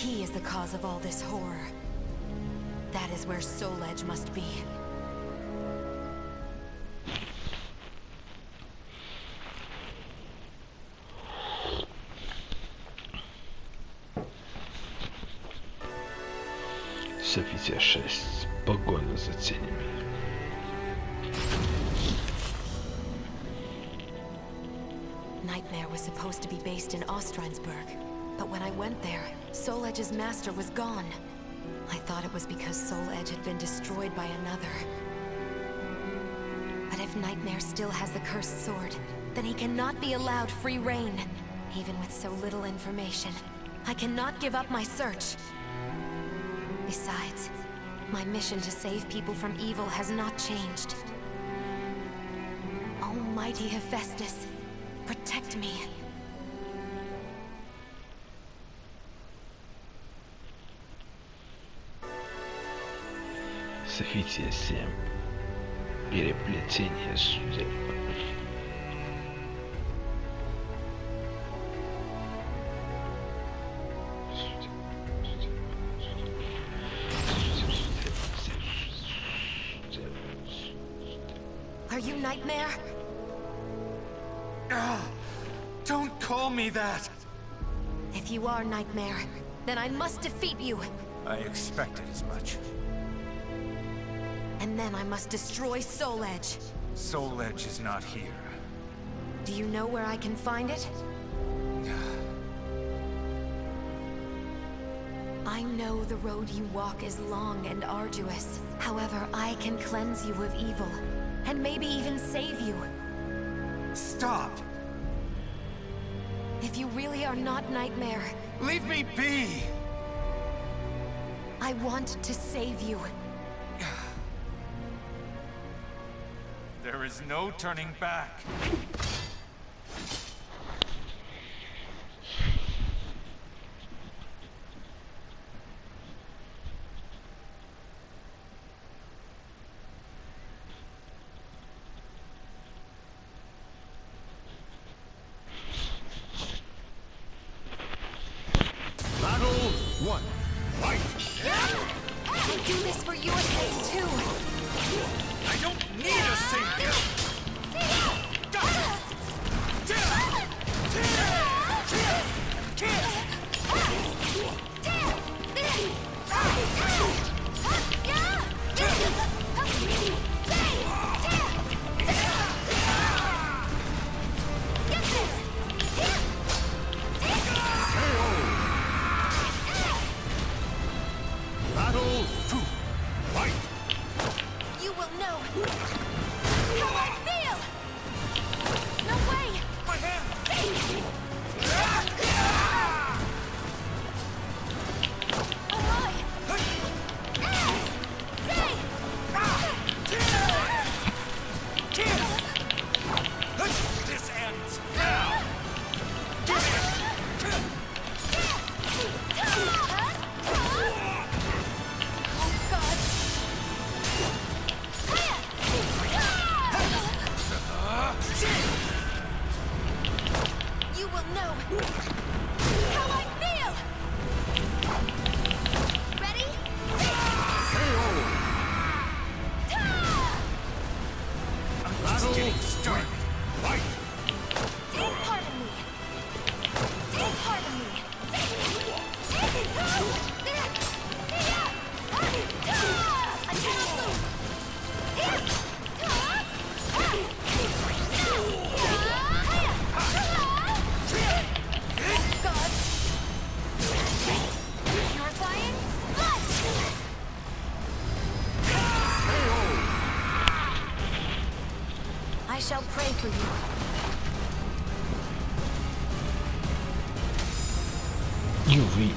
he is the cause of all this horror. That is where Soul Edge must be. Событие 6. Погоня за тенями. Nightmare was supposed to be based in Ostrheinsburg, but when I went there, Soul Edge's master was gone. I thought it was because Soul Edge had been destroyed by another. But if Nightmare still has the cursed sword, then he cannot be allowed free reign. Even with so little information, I cannot give up my search. Besides, my mission to save people from evil has not changed. Almighty Hephaestus, protect me. Событие 7. Переплетение судеб. Are you Nightmare? Don't call me that! If you are Nightmare, then I must defeat you. I expected as much. And then I must destroy Soul Edge. Soul Edge is not here. Do you know where I can find it? I know the road you walk is long and arduous. However, I can cleanse you of evil, and maybe even save you. Stop! If you really are not Nightmare, Leave me be! I want to save you. There is no turning back. Battle 1. Fight! I do this for your sake too. I don't need a savior! Battle 2. Fight! You will know how I feel. No way. My hand! Oh my. This ends now! Give it! Oh God. You will know how I feel. Ready? I'm just Battle getting started. Fight! Take part in me. Take part in me. I cannot lose. God. Purifying blood. I shall pray for you. You win.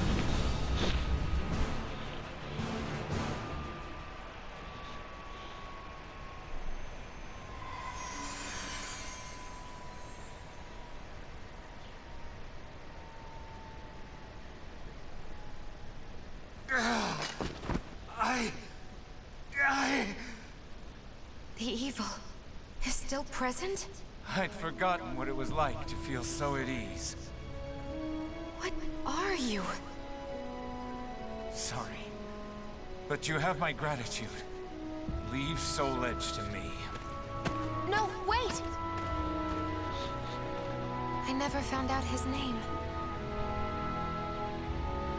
The evil is still present? I'd forgotten what it was like to feel so at ease. What are you? sorry. But you have my gratitude. Leave Soul Edge to me. No, wait! I never found out his name.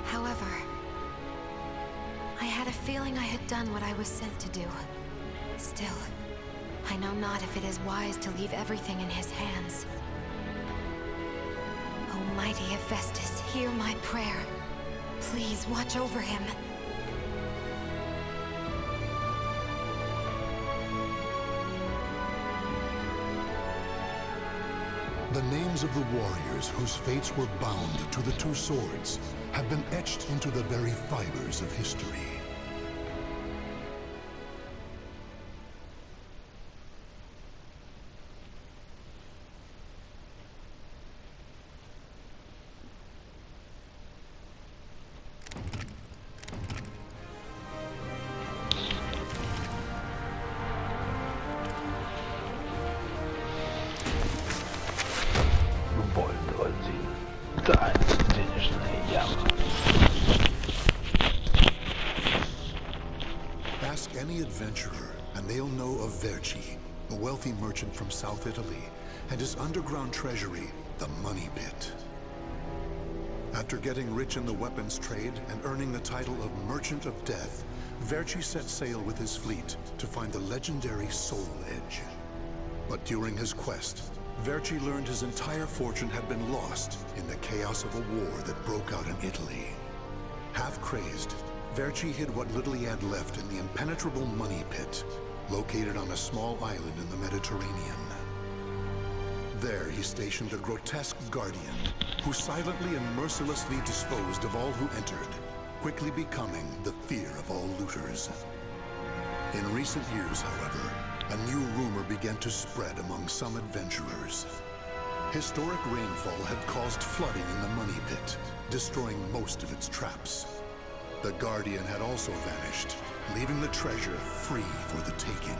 However, I had a feeling I had done what I was sent to do. Still, I know not if it is wise to leave everything in his hands. Almighty Hephaestus, hear my prayer. Please watch over him. The names of the warriors whose fates were bound to the two swords have been etched into the very fibers of history. Ask any adventurer, and they'll know of Verci, a wealthy merchant from South Italy, and his underground treasury, the Money Pit. After getting rich in the weapons trade and earning the title of Merchant of Death, Verci set sail with his fleet to find the legendary Soul Edge. But during his quest, Verci learned his entire fortune had been lost in the chaos of a war that broke out in Italy. Half crazed, Verci hid what little he had left in the impenetrable Money Pit, located on a small island in the Mediterranean. There he stationed a grotesque guardian, who silently and mercilessly disposed of all who entered, quickly becoming the fear of all looters. In recent years, however, a new rumor began to spread among some adventurers. Historic rainfall had caused flooding in the Money Pit, destroying most of its traps. The Guardian had also vanished, leaving the treasure free for the taking.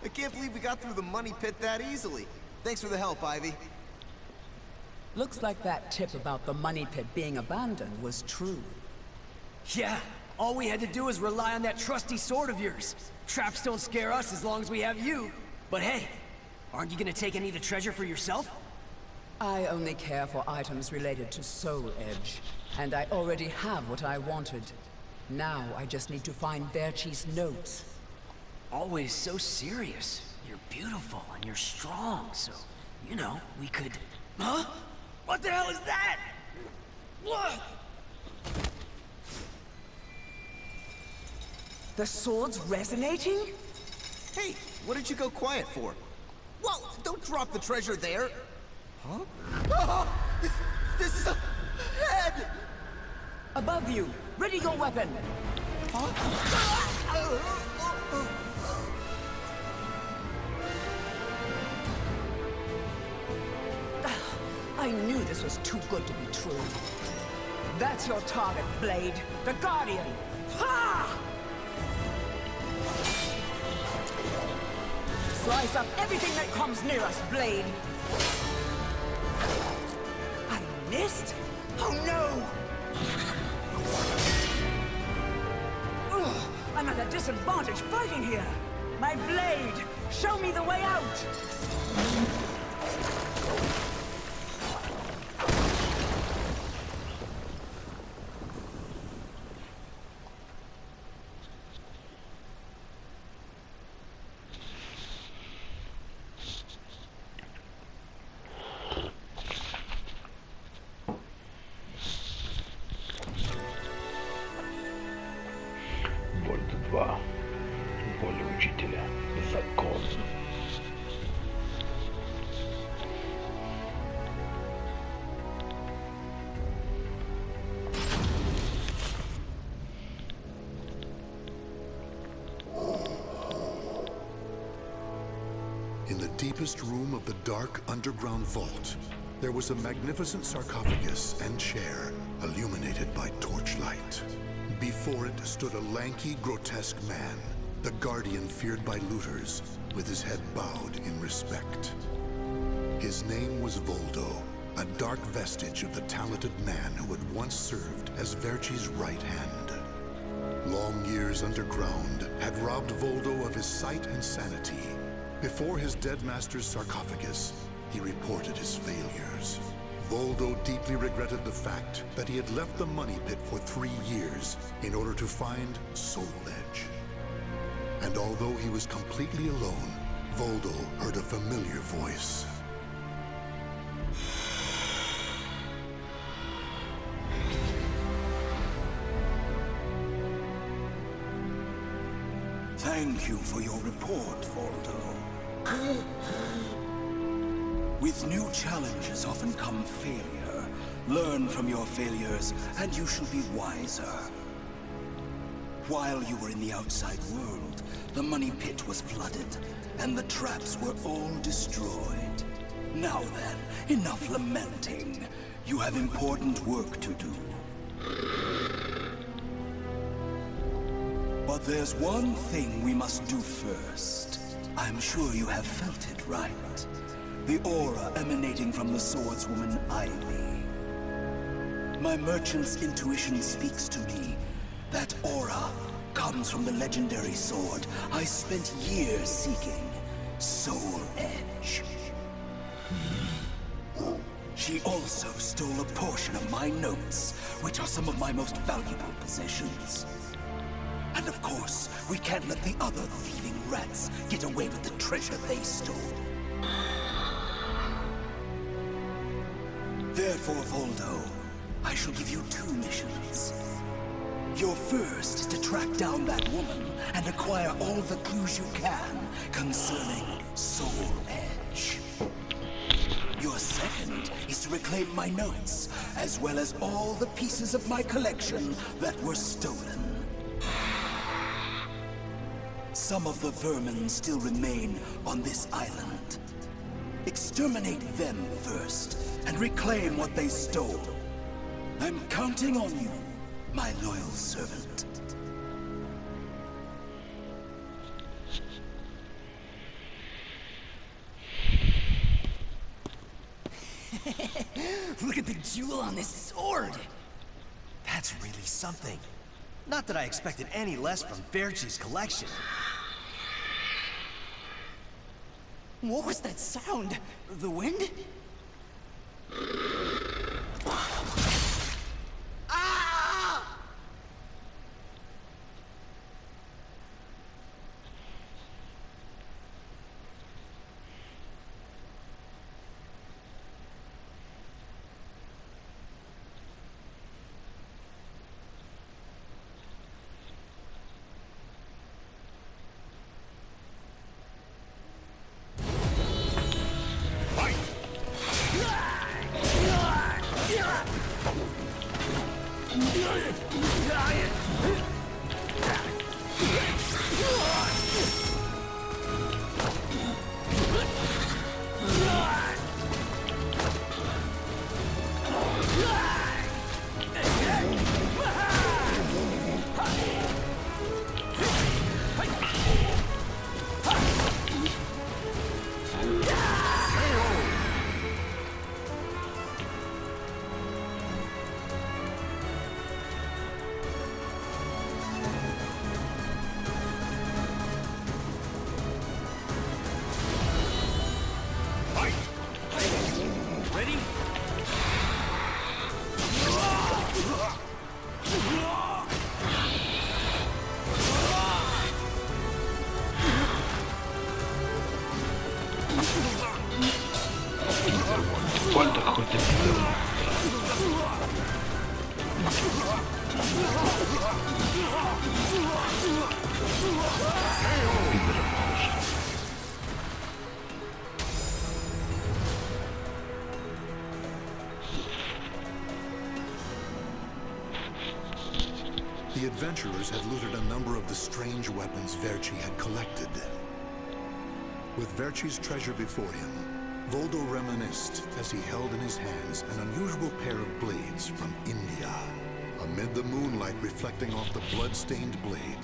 I can't believe we got through the Money Pit that easily. Thanks for the help, Ivy. Looks like that tip about the Money Pit being abandoned was true. Yeah, all we had to do was rely on that trusty sword of yours. Traps don't scare us as long as we have you. But hey, aren't you gonna take any of the treasure for yourself? I only care for items related to Soul Edge, and I already have what I wanted. Now I just need to find Verci's notes. Always so serious. You're beautiful and you're strong, so, you know, we could... Huh? What the hell is that? What? The sword's resonating? Hey, what did you go quiet for? Whoa, don't drop the treasure there! Huh? Oh, this is a head! Above you! Ready your weapon! I knew this was too good to be true. That's your target, Blade. The Guardian! Ha! Slice up everything that comes near us, Blade! I missed? Oh no! Ugh, I'm at a disadvantage fighting here! My blade! Show me the way out! Вольт 2. Воля учителя. Закон. In the deepest room of the dark underground vault, there was a magnificent sarcophagus and chair illuminated by torchlight. Before it stood a lanky, grotesque man, the guardian feared by looters, with his head bowed in respect. His name was Voldo, a dark vestige of the talented man who had once served as Verci's right hand. Long years underground had robbed Voldo of his sight and sanity. Before his dead master's sarcophagus, he reported his failures. Voldo deeply regretted the fact that he had left the money pit for 3 years in order to find Soul Edge. And although he was completely alone, Voldo heard a familiar voice. Thank you for your report, Voldo. With new challenges often come failure. Learn from your failures, and you shall be wiser. While you were in the outside world, the money pit was flooded, and the traps were all destroyed. Now then, enough lamenting. You have important work to do. But there's one thing we must do first. I'm sure you have felt it, right? The aura emanating from the swordswoman Ivy. My merchant's intuition speaks to me. That aura comes from the legendary sword I spent years seeking, Soul Edge. She also stole a portion of my notes, which are some of my most valuable possessions. And of course, we can't let the other thieving rats get away with the treasure they stole. Therefore, Voldo, I shall give you 2 missions. Your first is to track down that woman and acquire all the clues you can concerning Soul Edge. Your second is to reclaim my notes, as well as all the pieces of my collection that were stolen. Some of the vermin still remain on this island. Exterminate them first, and reclaim what they stole. I'm counting on you, my loyal servant. Look at the jewel on this sword! That's really something. Not that I expected any less from Verci's collection. What was that sound? The wind? Ah! ¿Cuánto juego te pido? The adventurers had looted a number of the strange weapons Verci had collected. With Verci's treasure before him, Voldo reminisced as he held in his hands an unusual pair of blades from India. Amid the moonlight reflecting off the blood-stained blades,